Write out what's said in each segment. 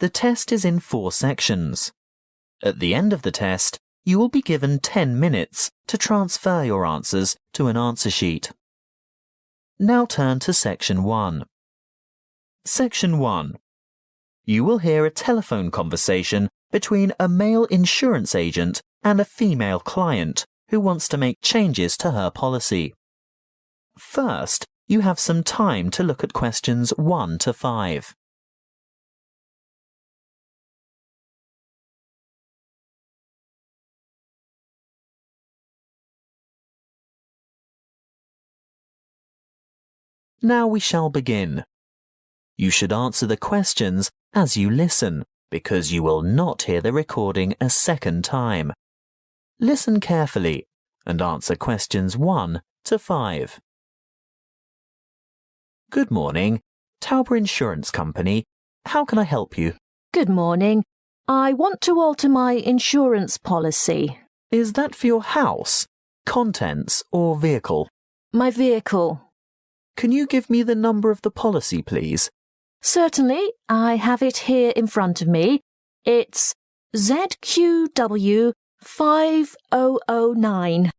The test is in 4 sections. At the end of the test, you will be given 10 minutes to transfer your answers to an answer sheet. Now turn to Section 1. Section 1. You will hear a telephone conversation between a male insurance agent and a female client who wants to make changes to her policy. First, you have some time to look at questions 1 to 5. Now we shall begin. You should answer the questions as you listen, because you will not hear the recording a second time. Listen carefully and answer questions 1 to 5. Good morning, Tauber Insurance Company. How can I help you? Good morning. I want to alter my insurance policy. Is that for your house, contents or vehicle? My vehicle. Can you give me the number of the policy, please? Certainly, I have it here in front of me. It's ZQW 5009.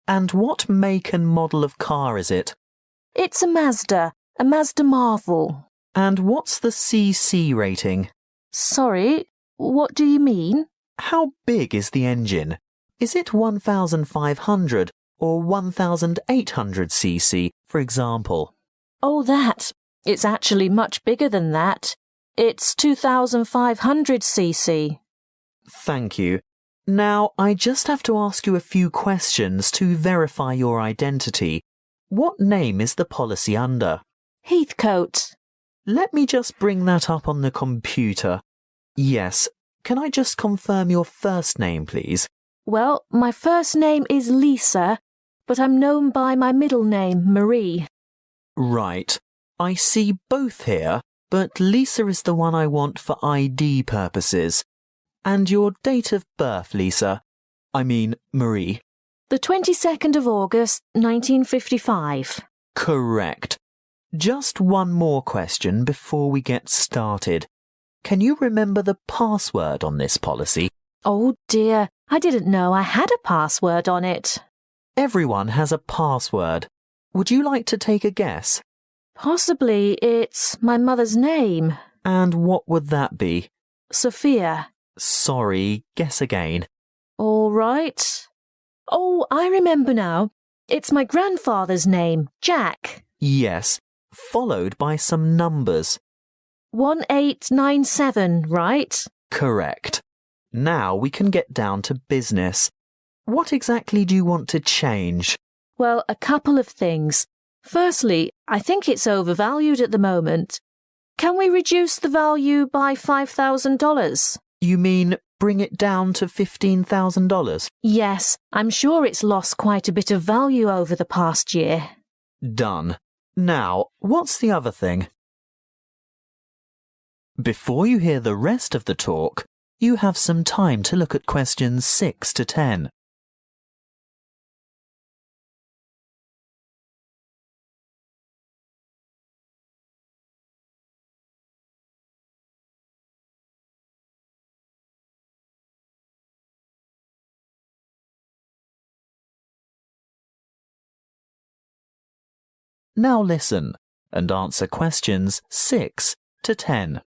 And what make and model of car is it? It's a Mazda Marvel. And what's the CC rating? Sorry, what do you mean? How big is the engine? Is it 1,500 or 1,800 cc, for example? Oh, that. It's actually much bigger than that. It's 2,500 cc. Thank you. Now, I just have to ask you a few questions to verify your identity. What name is the policy under? Heathcote. Let me just bring that up on the computer. Yes. Can I just confirm your first name, please? Well, my first name is Lisa, but I'm known by my middle name, Marie. Right. I see both here, but Lisa is the one I want for ID purposes. And your date of birth, Lisa? I mean, Marie. The 22nd of August, 1955. Correct. Just one more question before we get started. Can you remember the password on this policy? Oh dear, I didn't know I had a password on it. Everyone has a password. Would you like to take a guess? Possibly it's my mother's name. And what would that be? Sophia. Sorry, guess again. All right. Oh, I remember now. It's my grandfather's name, Jack. Yes, followed by some numbers. 1897, right? Correct. Now we can get down to business. What exactly do you want to change? Well, a couple of things. Firstly, I think it's overvalued at the moment. Can we reduce the value by $5,000? You mean bring it down to $15,000? Yes, I'm sure it's lost quite a bit of value over the past year. Done. Now, what's the other thing? Before you hear the rest of the talk, you have some time to look at questions 6 to 10. Now listen and answer questions 6 to 10.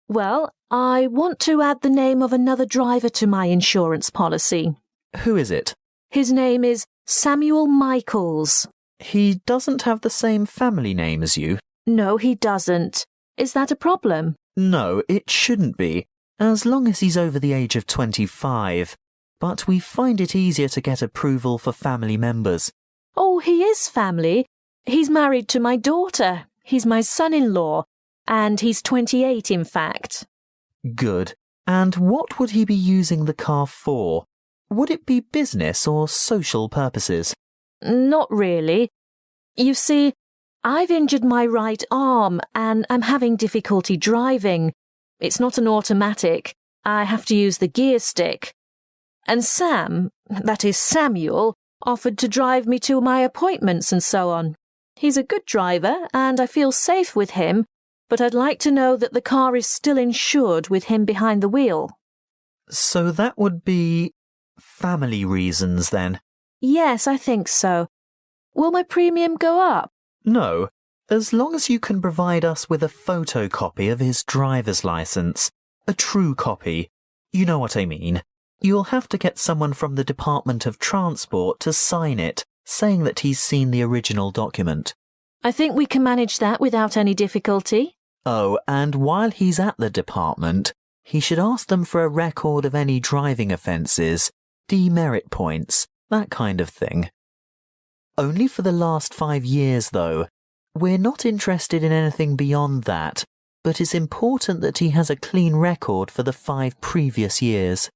Well, I want to add the name of another driver to my insurance policy. Who is it? His name is Samuel Michaels. He doesn't have the same family name as you. No, he doesn't. Is that a problem? No, it shouldn't be, as long as he's over the age of 25. But we find it easier to get approval for family members. Oh, he is family. He's married to my daughter. He's my son-in-law. And he's 28, in fact. Good. And what would he be using the car for? Would it be business or social purposes? Not really. You see, I've injured my right arm and I'm having difficulty driving. It's not an automatic. I have to use the gear stick. And Sam, that is Samuel, offered to drive me to my appointments and so on. He's a good driver and I feel safe with him, but I'd like to know that the car is still insured with him behind the wheel. So that would be family reasons then? Yes, I think so. Will my premium go up? No, as long as you can provide us with a photocopy of his driver's license. A true copy. You know what I mean. You'll have to get someone from the Department of Transport to sign it, saying that he's seen the original document. I think we can manage that without any difficulty. Oh, and while he's at the department, he should ask them for a record of any driving offences, demerit points, that kind of thing. Only for the last 5 years, though. We're not interested in anything beyond that, but it's important that he has a clean record for the 5 previous years.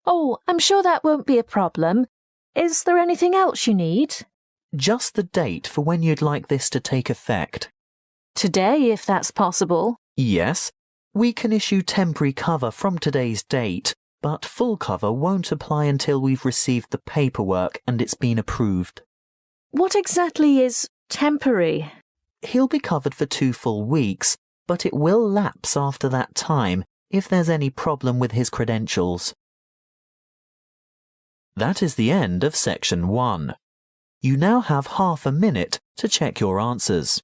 Oh, I'm sure that won't be a problem. Is there anything else you need? Just the date for when you'd like this to take effect. Today, if that's possible. Yes, we can issue temporary cover from today's date, but full cover won't apply until we've received the paperwork and it's been approved. What exactly is temporary? He'll be covered for 2 full weeks, but it will lapse after that time if there's any problem with his credentials. That is the end of section 1. You now have half a minute to check your answers.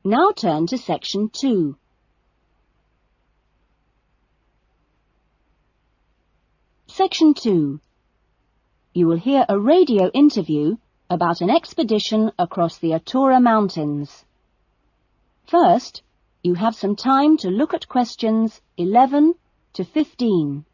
Now turn to section 2. Section 2. You will hear a radio interview about an expedition across the Atura Mountains. First, you have some time to look at questions 11 to 15.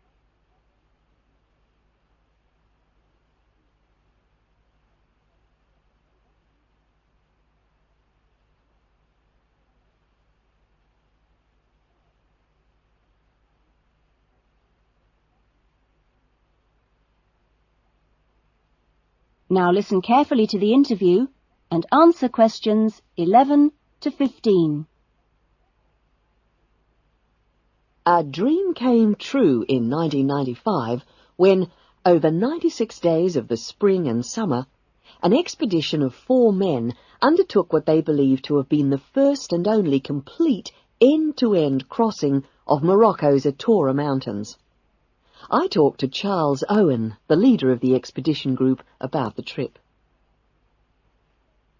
Now listen carefully to the interview and answer questions 11 to 15. A dream came true in 1995 when, over 96 days of the spring and summer, an expedition of 4 men undertook what they believed to have been the first and only complete end-to-end crossing of Morocco's Atura Mountains. I talked to Charles Owen, the leader of the expedition group, about the trip.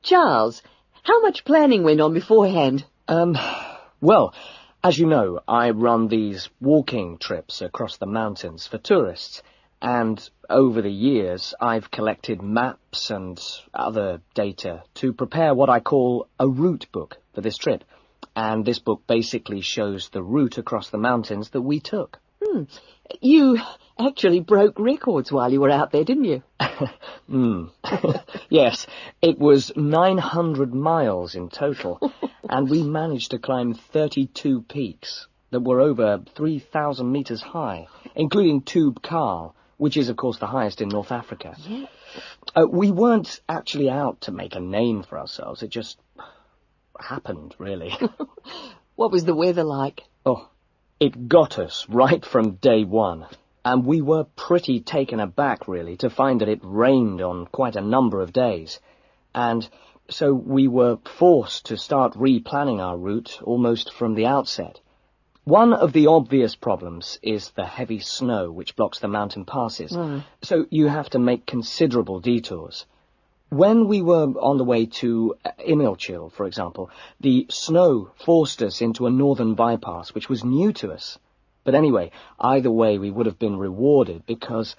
Charles, how much planning went on beforehand? Well, as you know, I run these walking trips across the mountains for tourists, and over the years I've collected maps and other data to prepare what I call a route book for this trip. And this book basically shows the route across the mountains that we took. You actually broke records while you were out there, didn't you? Yes, it was 900 miles in total, and we managed to climb 32 peaks that were over 3,000 metres high, including Tube Karl, which is, of course, the highest in North Africa. Yeah. We weren't actually out to make a name for ourselves. It just happened, really. What was the weather like? Oh, it got us right from day one, and we were pretty taken aback, really, to find that it rained on quite a number of days. And so we were forced to start replanning our route almost from the outset. One of the obvious problems is the heavy snow which blocks the mountain passes, so you have to make considerable detours. When we were on the way to Imilchil, for example, the snow forced us into a northern bypass, which was new to us. But anyway, either way, we would have been rewarded because,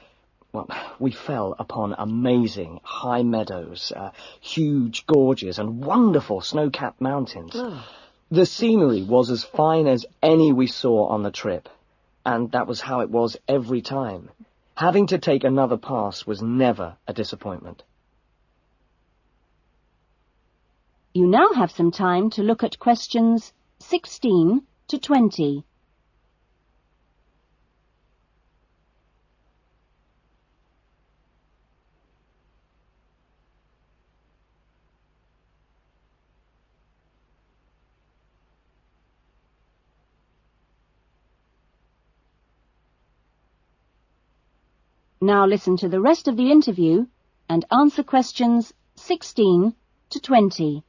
well, we fell upon amazing high meadows, huge gorges, and wonderful snow-capped mountains. The scenery was as fine as any we saw on the trip, and that was how it was every time. Having to take another pass was never a disappointment. You now have some time to look at questions 16 to 20. Now listen to the rest of the interview and answer questions 16 to 20.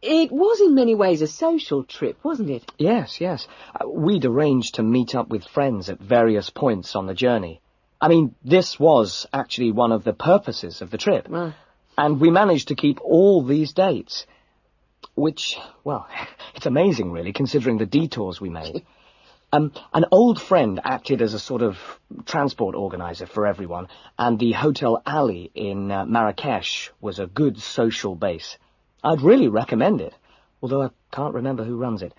It was in many ways a social trip, wasn't it? Yes, yes. We'd arranged to meet up with friends at various points on the journey. I mean, this was actually one of the purposes of the trip. And we managed to keep all these dates. Which, well, it's amazing, really, considering the detours we made. An old friend acted as a sort of transport organizer for everyone, and the Hotel Ali in Marrakesh was a good social base. I'd really recommend it, although I can't remember who runs it.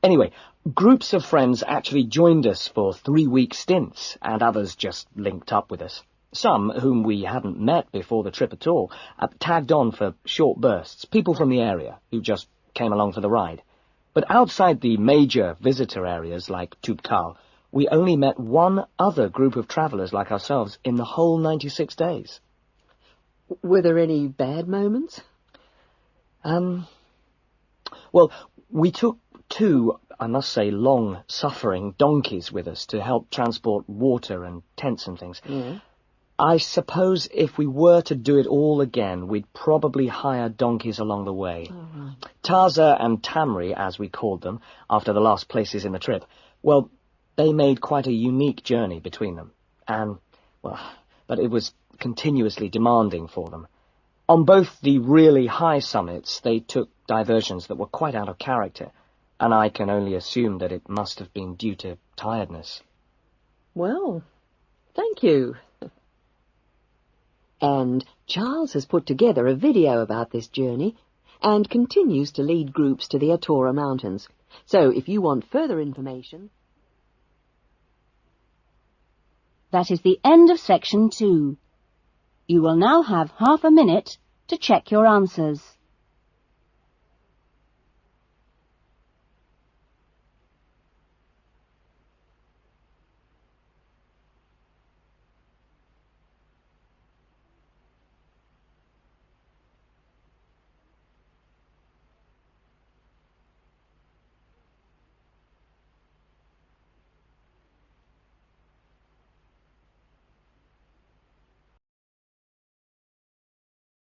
Anyway, groups of friends actually joined us for 3-week stints, and others just linked up with us. Some, whom we hadn't met before the trip at all, tagged on for short bursts, people from the area who just came along for the ride. But outside the major visitor areas like Toubkal, we only met one other group of travellers like ourselves in the whole 96 days. Were there any bad moments? Well, we took 2, I must say, long-suffering donkeys with us to help transport water and tents and things. I suppose if we were to do it all again, we'd probably hire donkeys along the way. Taza and Tamri, as we called them, after the last places in the trip, well, they made quite a unique journey between them. And, well, but it was continuously demanding for them. On both the really high summits, they took diversions that were quite out of character, and I can only assume that it must have been due to tiredness. Well, thank you. And Charles has put together a video about this journey and continues to lead groups to the Atora Mountains. So if you want further information... That is the end of section 2. You will now have half a minute to check your answers.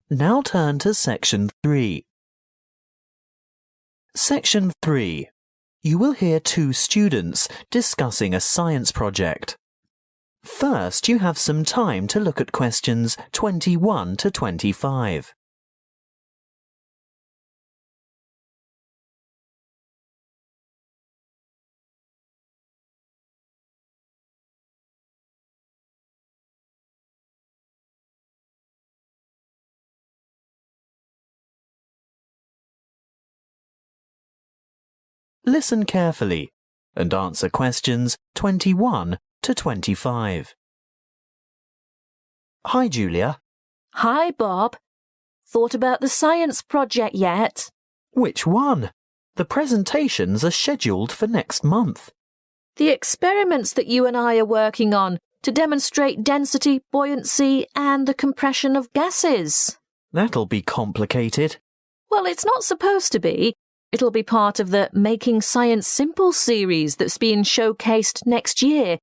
Now turn to Section 3. Section 3. You will hear 2 students discussing a science project. First, you have some time to look at questions 21 to 25. Listen carefully and answer questions 21 to 25. Hi, Julia. Hi, Bob. Thought about the science project yet? Which one? The presentations are scheduled for next month. The experiments that you and I are working on to demonstrate density, buoyancy, and the compression of gases. That'll be complicated. Well, it's not supposed to be. It'll be part of the Making Science Simple series that's being showcased next year,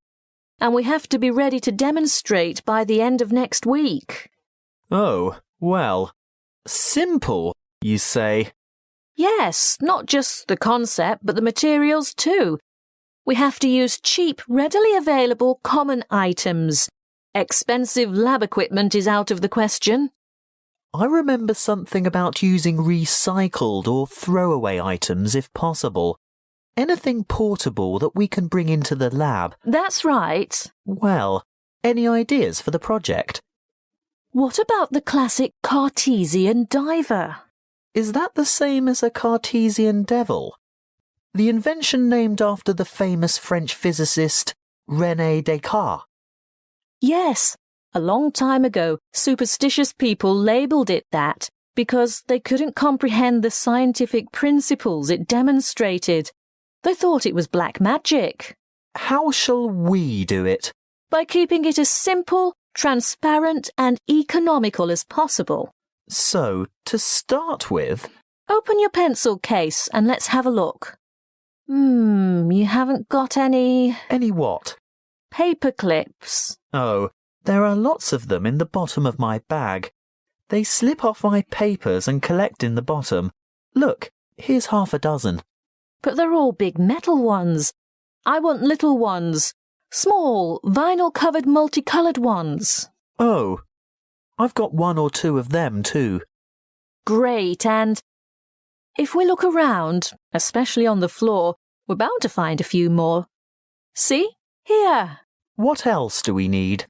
and we have to be ready to demonstrate by the end of next week. Oh, well, simple, you say? Yes, not just the concept, but the materials too. We have to use cheap, readily available common items. Expensive lab equipment is out of the question. I remember something about using recycled or throwaway items if possible. Anything portable that we can bring into the lab. That's right. Well, any ideas for the project? What about the classic Cartesian diver? Is that the same as a Cartesian devil? The invention named after the famous French physicist René Descartes? Yes, A long time ago, superstitious people labelled it that because they couldn't comprehend the scientific principles it demonstrated. They thought it was black magic. How shall we do it? By keeping it as simple, transparent and economical as possible. So, to start with... Open your pencil case and let's have a look. You haven't got any... Any what? Paper clips. Oh, there are lots of them in the bottom of my bag. They slip off my papers and collect in the bottom. Look, here's half a dozen. But they're all big metal ones. I want little ones. Small, vinyl-covered multicoloured ones. Oh, I've got one or two of them too. Great, and if we look around, especially on the floor, we're bound to find a few more. See? Here. What else do we need?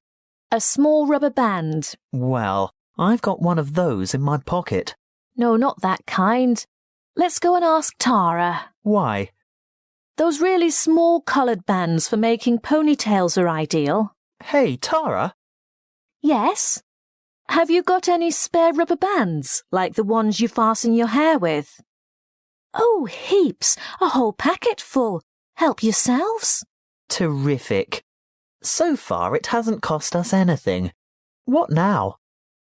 A small rubber band. Well, I've got one of those in my pocket. No, not that kind. Let's go and ask Tara. Why? Those really small coloured bands for making ponytails are ideal. Hey, Tara? Yes? Have you got any spare rubber bands, like the ones you fasten your hair with? Oh, heaps. A whole packet full. Help yourselves. Terrific. So far it hasn't cost us anything. What now?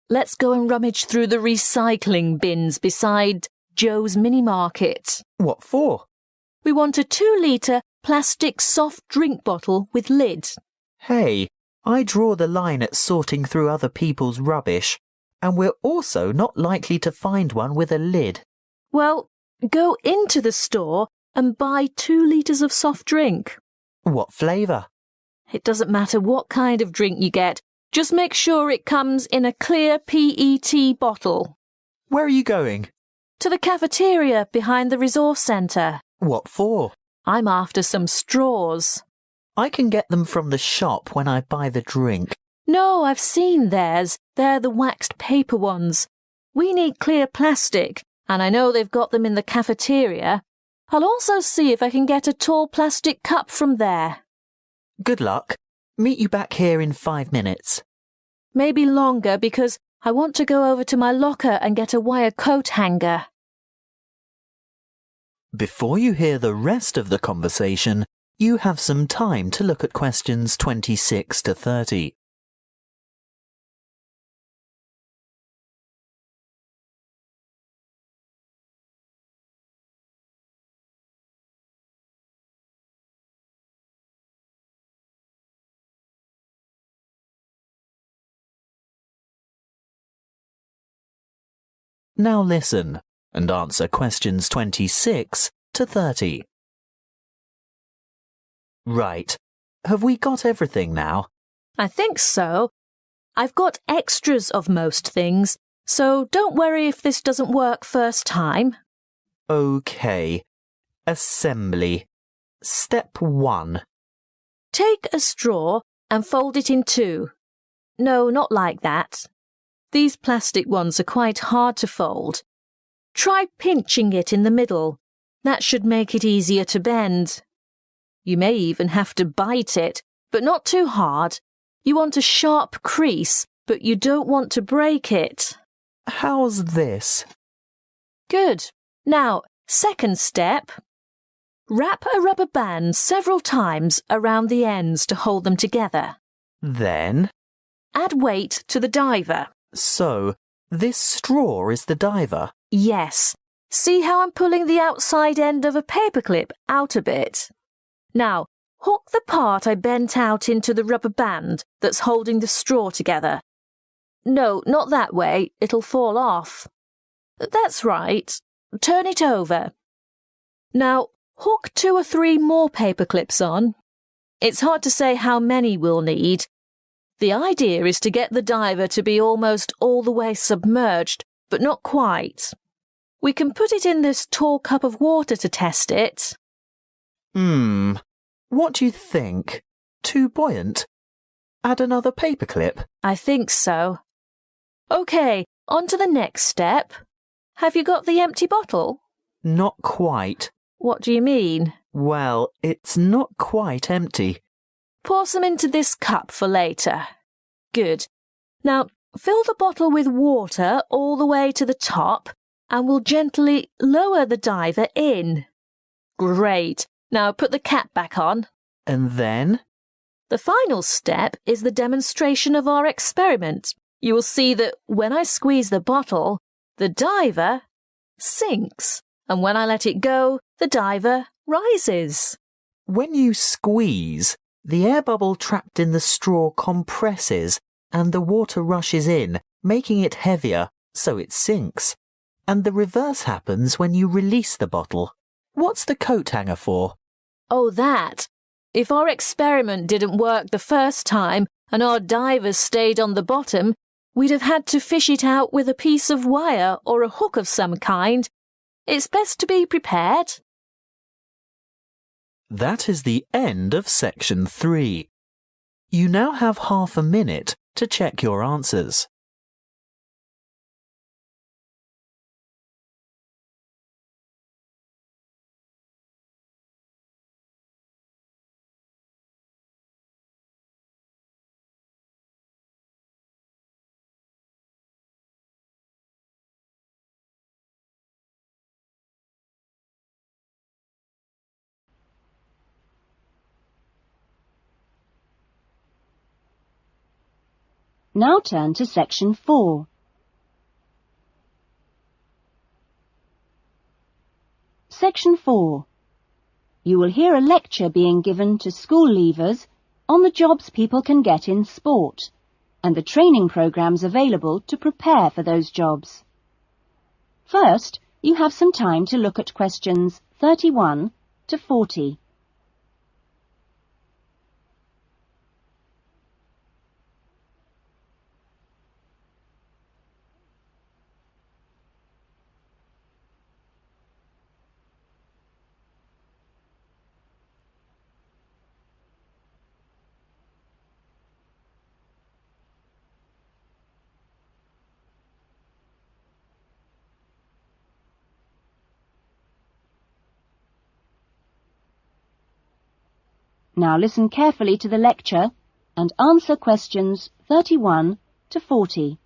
Let's go and rummage through the recycling bins beside Joe's mini market. What for? We want a 2-litre plastic soft drink bottle with lid. Hey, I draw the line at sorting through other people's rubbish, and we're also not likely to find one with a lid. Well, go into the store and buy 2 litres of soft drink. What flavour? It doesn't matter what kind of drink you get. Just make sure it comes in a clear PET bottle. Where are you going? To the cafeteria behind the resource centre. What for? I'm after some straws. I can get them from the shop when I buy the drink. No, I've seen theirs. They're the waxed paper ones. We need clear plastic, and I know they've got them in the cafeteria. I'll also see if I can get a tall plastic cup from there. Good luck. Meet you back here in 5 minutes. Maybe longer because I want to go over to my locker and get a wire coat hanger. Before you hear the rest of the conversation, you have some time to look at questions 26 to 30. Now listen and answer questions 26 to 30. Right. Have we got everything now? I think so. I've got extras of most things, so don't worry if this doesn't work first time. OK. Assembly. Step 1. Take a straw and fold it in 2. No, not like that. These plastic ones are quite hard to fold. Try pinching it in the middle. That should make it easier to bend. You may even have to bite it, but not too hard. You want a sharp crease, but you don't want to break it. How's this? Good. Now, second step. Wrap a rubber band several times around the ends to hold them together. Then? Add weight to the diver. So, this straw is the diver? Yes. See how I'm pulling the outside end of a paperclip out a bit? Now, hook the part I bent out into the rubber band that's holding the straw together. No, not that way. It'll fall off. That's right. Turn it over. Now, hook 2 or 3 more paper clips on. It's hard to say how many we'll need. The idea is to get the diver to be almost all the way submerged, but not quite. We can put it in this tall cup of water to test it. What do you think? Too buoyant? Add another paperclip? I think so. OK, on to the next step. Have you got the empty bottle? Not quite. What do you mean? Well, it's not quite empty. Pour some into this cup for later. Good. Now, fill the bottle with water all the way to the top and we'll gently lower the diver in. Great. Now put the cap back on. And then? The final step is the demonstration of our experiment. You will see that when I squeeze the bottle, the diver sinks, and when I let it go, the diver rises. When you squeeze, the air bubble trapped in the straw compresses and the water rushes in, making it heavier, so it sinks. And the reverse happens when you release the bottle. What's the coat hanger for? Oh, that. If our experiment didn't work the first time and our divers stayed on the bottom, we'd have had to fish it out with a piece of wire or a hook of some kind. It's best to be prepared. That is the end of section 3. You now have half a minute to check your answers. Now turn to section 4. Section 4. You will hear a lecture being given to school leavers on the jobs people can get in sport and the training programs available to prepare for those jobs. First, you have some time to look at questions 31 to 40. Now listen carefully to the lecture and answer questions 31 to 40.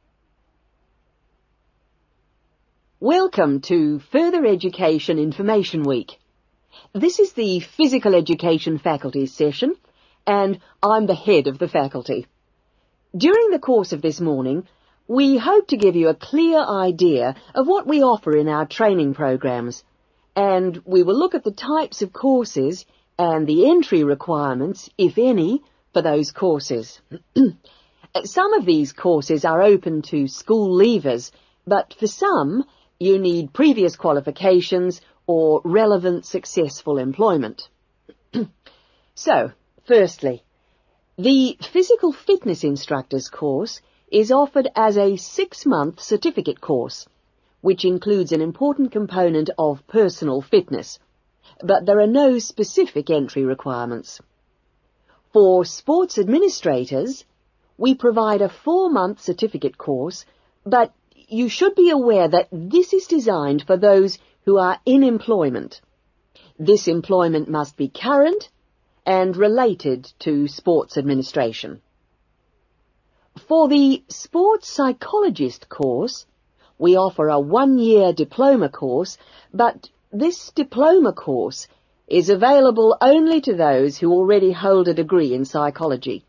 Welcome to Further Education Information Week. This is the Physical Education Faculty session, and I'm the head of the faculty. During the course of this morning, we hope to give you a clear idea of what we offer in our training programs, and we will look at the types of courses and the entry requirements, if any, for those courses. Some of these courses are open to school leavers, but for some, you need previous qualifications or relevant successful employment. So, firstly, the Physical Fitness Instructors course is offered as a 6-month certificate course, which includes an important component of personal fitness, but there are no specific entry requirements. For sports administrators, we provide a 4-month certificate course, but you should be aware that this is designed for those who are in employment. This employment must be current and related to sports administration. For the sports psychologist course, we offer a 1-year diploma course, but this diploma course is available only to those who already hold a degree in psychology.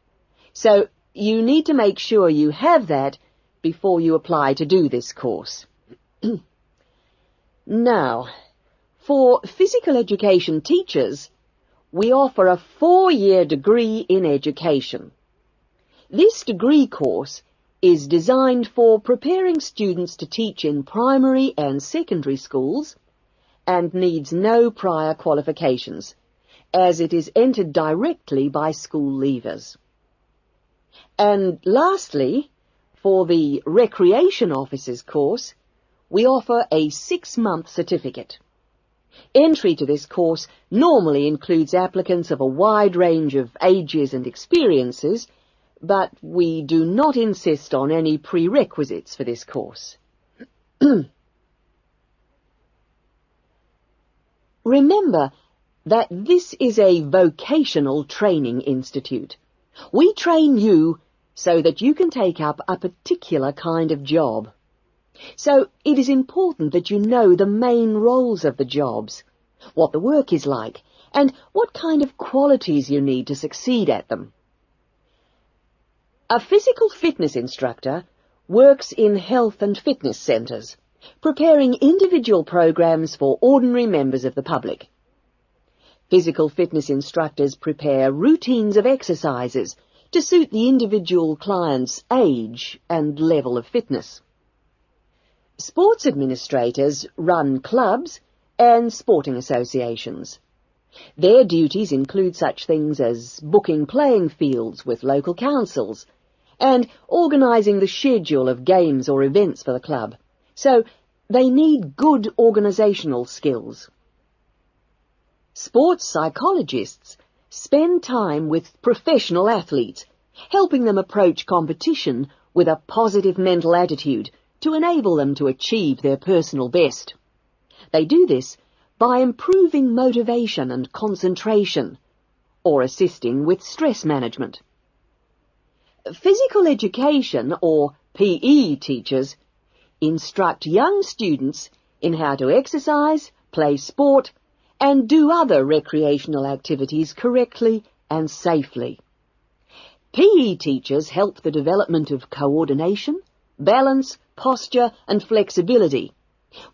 So you need to make sure you have that before you apply to do this course. Now, for physical education teachers, we offer a 4-year degree in education. This degree course is designed for preparing students to teach in primary and secondary schools and needs no prior qualifications, as it is entered directly by school leavers. And lastly, for the Recreation Officers course, we offer a 6-month certificate. Entry to this course normally includes applicants of a wide range of ages and experiences, but we do not insist on any prerequisites for this course. Remember that this is a vocational training institute. We train you so that you can take up a particular kind of job. So it is important that you know the main roles of the jobs, what the work is like, and what kind of qualities you need to succeed at them. A physical fitness instructor works in health and fitness centres, preparing individual programs for ordinary members of the public. Physical fitness instructors prepare routines of exercises to suit the individual client's age and level of fitness. Sports administrators run clubs and sporting associations. Their duties include such things as booking playing fields with local councils and organising the schedule of games or events for the club, so they need good organisational skills. Sports psychologists spend time with professional athletes, helping them approach competition with a positive mental attitude to enable them to achieve their personal best. They do this by improving motivation and concentration, or assisting with stress management. Physical education, or PE teachers, instruct young students in how to exercise, play sport, and do other recreational activities correctly and safely. PE teachers help the development of coordination, balance, posture and flexibility,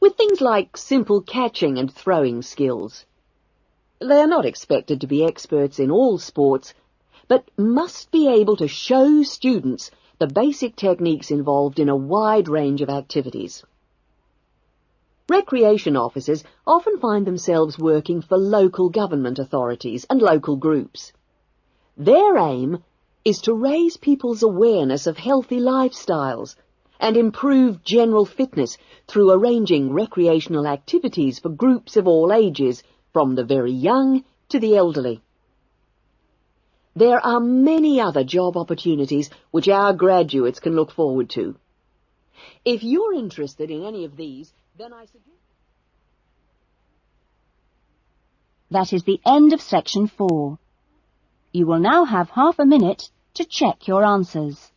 with things like simple catching and throwing skills. They are not expected to be experts in all sports, but must be able to show students the basic techniques involved in a wide range of activities. Recreation officers often find themselves working for local government authorities and local groups. Their aim is to raise people's awareness of healthy lifestyles and improve general fitness through arranging recreational activities for groups of all ages, from the very young to the elderly. There are many other job opportunities which our graduates can look forward to. If you're interested in any of these, then I suggest... That is the end of section 4. You will now have half a minute to check your answers.